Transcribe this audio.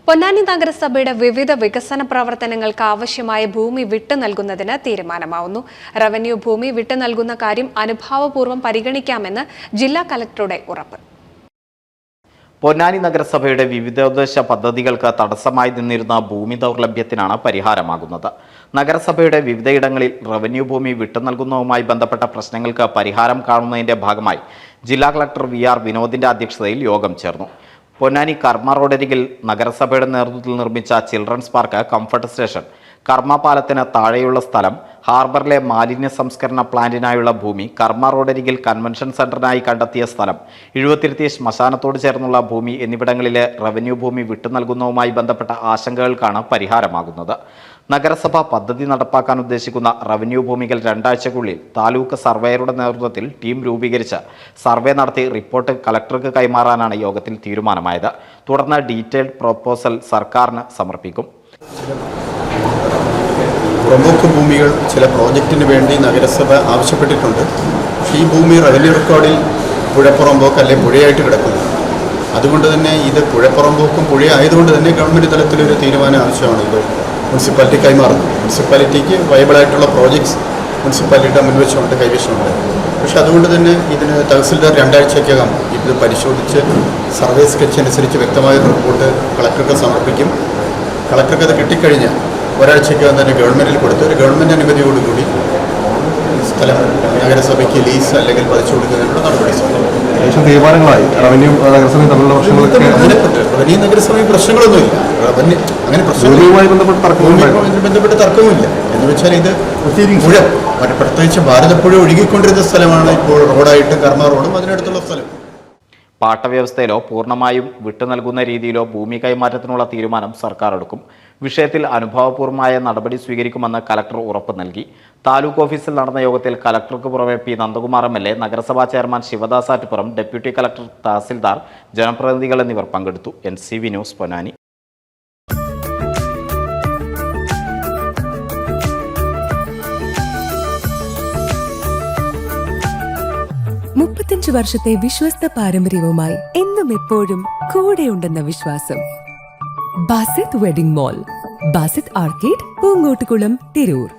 പൊന്നാനി നഗരസഭയുടെ വിവിധ വികസന പ്രവർത്തനങ്ങൾക്ക് ആവശ്യമായ ഭൂമി വിട്ടു നൽകുന്നതിന് തീരുമാനമാവുന്നു. റവന്യൂ ഭൂമി വിട്ടു നൽകുന്ന കാര്യം അനുഭാവപൂർവ്വം പരിഗണിക്കാമെന്ന് ജില്ലാ കലക്ടറുടെ ഉറപ്പ്. പൊന്നാനി നഗരസഭയുടെ വിവിധോദ്ദേശ പദ്ധതികൾക്ക് തടസ്സമായി നിന്നിരുന്ന ഭൂമി ദൗർലഭ്യത്തിനാണ് പരിഹാരമാകുന്നത്. നഗരസഭയുടെ വിവിധയിടങ്ങളിൽ റവന്യൂ ഭൂമി വിട്ടു നൽകുന്നതുമായി ബന്ധപ്പെട്ട പ്രശ്നങ്ങൾക്ക് പരിഹാരം കാണുന്നതിന്റെ ഭാഗമായി ജില്ലാ കളക്ടർ VR വിനോദിന്റെ അധ്യക്ഷതയിൽ യോഗം ചേർന്നു. പൊന്നാനി കർമ്മ റോഡരികിൽ നഗരസഭയുടെ നേതൃത്വത്തിൽ നിർമ്മിച്ച ചിൽഡ്രൻസ് പാർക്ക്, കംഫർട്ട് സ്റ്റേഷൻ, കർമ്മ പാലത്തിന് താഴെയുള്ള സ്ഥലം, ഹാർബറിലെ മാലിന്യ സംസ്കരണ പ്ലാന്റിനായുള്ള ഭൂമി, കർമ്മ റോഡരികിൽ കൺവെൻഷൻ സെന്ററിനായി കണ്ടെത്തിയ സ്ഥലം, ഇഴുവത്തിരുത്തി ശ്മശാനത്തോട് ചേർന്നുള്ള ഭൂമി എന്നിവിടങ്ങളിലെ റവന്യൂ ഭൂമി വിട്ടു നൽകുന്നതുമായി ബന്ധപ്പെട്ട ആശങ്കകൾക്കാണ് പരിഹാരമാകുന്നത്. നഗരസഭ പദ്ധതി നടപ്പാക്കാൻ ഉദ്ദേശിക്കുന്ന റവന്യൂ ഭൂമികൾ 2 ആഴ്ചയ്ക്കുള്ളിൽ താലൂക്ക് സർവേയറുടെ നേതൃത്വത്തിൽ ടീം രൂപീകരിച്ച് സർവേ നടത്തി റിപ്പോർട്ട് കളക്ടർക്ക് കൈമാറാനാണ് യോഗത്തിൽ തീരുമാനമായത്. തുടർന്ന് ഡീറ്റെയിൽഡ് പ്രൊപ്പോസൽ സർക്കാരിന് സമർപ്പിക്കും. പ്രമുഖ ഭൂമികൾ ചില പ്രോജക്റ്റിന് വേണ്ടി നഗരസഭ ആവശ്യപ്പെട്ടിട്ടുണ്ട്. ഈ ഭൂമി റവന്യൂ റെക്കോർഡിൽ പുഴപ്പുറമ്പോക്ക് അല്ലെങ്കിൽ പുഴയായിട്ട് കിടക്കുന്നു. അതുകൊണ്ട് തന്നെ ഇത് പുഴപ്പുറമ്പോക്കും പുഴയായതുകൊണ്ട് തന്നെ ഗവൺമെൻറ് തലത്തിലൊരു തീരുമാനം ആവശ്യമാണ്. ഇത് മുനിസിപ്പാലിറ്റി കൈമാറുന്നു. മുനിസിപ്പാലിറ്റിക്ക് വയബിളായിട്ടുള്ള പ്രോജക്ട്സ് മുനിസിപ്പാലിറ്റിയുടെ മുൻവശമുണ്ട്, കൈവശമുണ്ട്. പക്ഷെ അതുകൊണ്ട് തന്നെ ഇതിന് തഹസിൽദാർ 2 ആഴ്ചയ്ക്കകം ഇത് പരിശോധിച്ച് സർവേ സ്കെച്ച് അനുസരിച്ച് വ്യക്തമായ റിപ്പോർട്ട് കളക്ടർക്ക് സമർപ്പിക്കും. കളക്ടർക്ക് അത് കിട്ടിക്കഴിഞ്ഞാൽ 1 ആഴ്ചയ്ക്കകം തന്നെ ഗവൺമെൻറ്റിൽ കൊടുത്ത് ഒരു ഗവൺമെൻറ് അനുമതിയോടുകൂടി സ്ഥലം നഗരസഭയ്ക്ക് ലീസ് അല്ലെങ്കിൽ പതിച്ചു കൊടുക്കുന്നതിനുള്ള നടപടി തീരുമാനങ്ങളായി. റവന്യൂ നഗരസഭയും തമ്മിലുള്ള റവന്യൂ നഗരസഭയും പ്രശ്നങ്ങളൊന്നുമില്ല. റവന്യൂ അങ്ങനെ പ്രശ്നങ്ങളുമായി ബന്ധപ്പെട്ട് തർക്കവുമില്ല. എന്ന് വെച്ചാൽ ഇത് പുഴ, പ്രത്യേകിച്ച് ഭാരതപ്പുഴ ഒഴുകിക്കൊണ്ടിരുന്ന സ്ഥലമാണ് ഇപ്പോൾ റോഡായിട്ട് കർമ്മ റോഡും അതിനടുത്തുള്ള സ്ഥലം. പാട്ടവ്യവസ്ഥയിലോ പൂർണ്ണമായും വിട്ടു നൽകുന്ന രീതിയിലോ ഭൂമി കൈമാറ്റത്തിനുള്ള തീരുമാനം സർക്കാർ എടുക്കും. വിഷയത്തിൽ അനുഭാവപൂർവമായ നടപടി സ്വീകരിക്കുമെന്ന് കലക്ടർ ഉറപ്പ് നൽകി. താലൂക്ക് ഓഫീസിൽ നടന്ന യോഗത്തിൽ കലക്ടർക്ക് പുറമെ P. നന്ദകുമാർ MLA, നഗരസഭാ chairman Sivadas Attupuram, deputy collector, തഹസിൽദാർ, ജനപ്രതിനിധികൾ എന്നിവർ പങ്കെടുത്തു. NCV news, Ponnani. 35 വർഷത്തെ വിശ്വസ്ത പാരമ്പര്യവുമായി എന്നും എപ്പോഴും കൂടെയുണ്ടെന്ന വിശ്വാസം. Basith wedding mall, Basith arcade, Poongottukulam, Tirur.